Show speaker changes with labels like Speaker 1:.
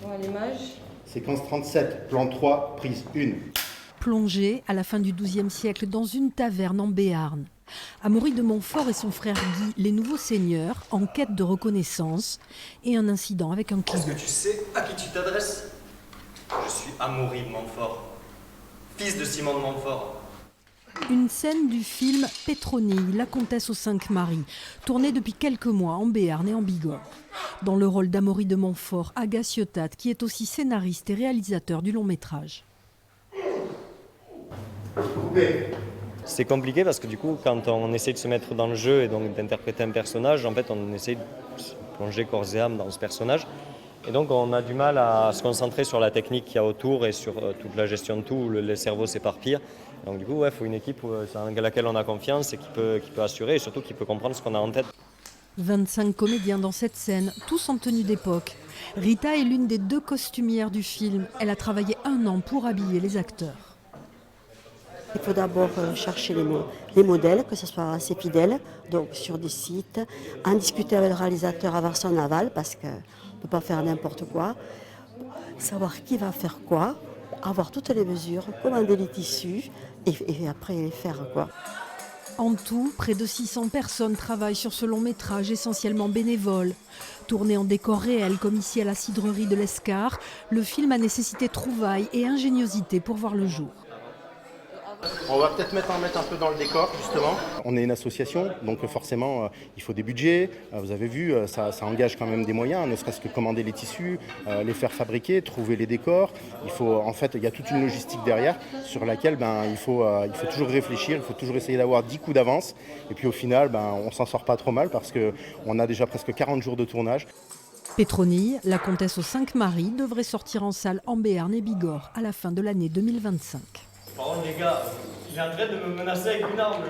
Speaker 1: Voilà l'image.
Speaker 2: Séquence 37, plan 3, prise 1.
Speaker 3: Plongé à la fin du XIIe siècle dans une taverne en Béarn. Amaury de Montfort et son frère Guy, les nouveaux seigneurs, en quête de reconnaissance et un incident avec un client.
Speaker 4: Est-ce que tu sais à qui tu t'adresses? Je suis Amaury de Montfort, fils de Simon de Montfort.
Speaker 3: Une scène du film Pétronille, la comtesse aux 5 maris, tournée depuis quelques mois en Béarn et en Bigorre. Dans le rôle d'Amaury de Montfort, Aga Ciotat, qui est aussi scénariste et réalisateur du long métrage.
Speaker 4: C'est compliqué parce que du coup, quand on essaie de se mettre dans le jeu et donc d'interpréter un personnage, en fait, on essaie de se plonger corps et âme dans ce personnage. Et donc, on a du mal à se concentrer sur la technique qu'il y a autour et sur toute la gestion de tout, où le cerveau s'éparpille. Donc du coup, il faut une équipe à laquelle on a confiance et qui peut assurer et surtout qui peut comprendre ce qu'on a en tête.
Speaker 3: 25 comédiens dans cette scène, tous en tenue d'époque. Rita est l'une des 2 costumières du film. Elle a travaillé 1 an pour habiller les acteurs.
Speaker 5: Il faut d'abord chercher les modèles, que ce soit assez fidèle, donc sur des sites, en discuter avec le réalisateur avant son aval, parce qu'on ne peut pas faire n'importe quoi, savoir qui va faire quoi, avoir toutes les mesures, commander les tissus et après les faire quoi.
Speaker 3: En tout, près de 600 personnes travaillent sur ce long métrage, essentiellement bénévoles. Tourné en décor réel, comme ici à la cidrerie de l'Escar, le film a nécessité trouvailles et ingéniosité pour voir le jour.
Speaker 2: On va peut-être mettre un peu dans le décor, justement. On est une association, donc forcément, il faut des budgets. Vous avez vu, ça engage quand même des moyens, ne serait-ce que commander les tissus, les faire fabriquer, trouver les décors. En fait, il y a toute une logistique derrière sur laquelle il faut toujours réfléchir, il faut toujours essayer d'avoir 10 coups d'avance. Et puis au final, on s'en sort pas trop mal parce qu'on a déjà presque 40 jours de tournage.
Speaker 3: Pétronille, la comtesse aux 5 maris, devrait sortir en salle en Béarn et Bigorre à la fin de l'année 2025.
Speaker 4: Par contre, les gars, il est en train de me menacer avec une arme.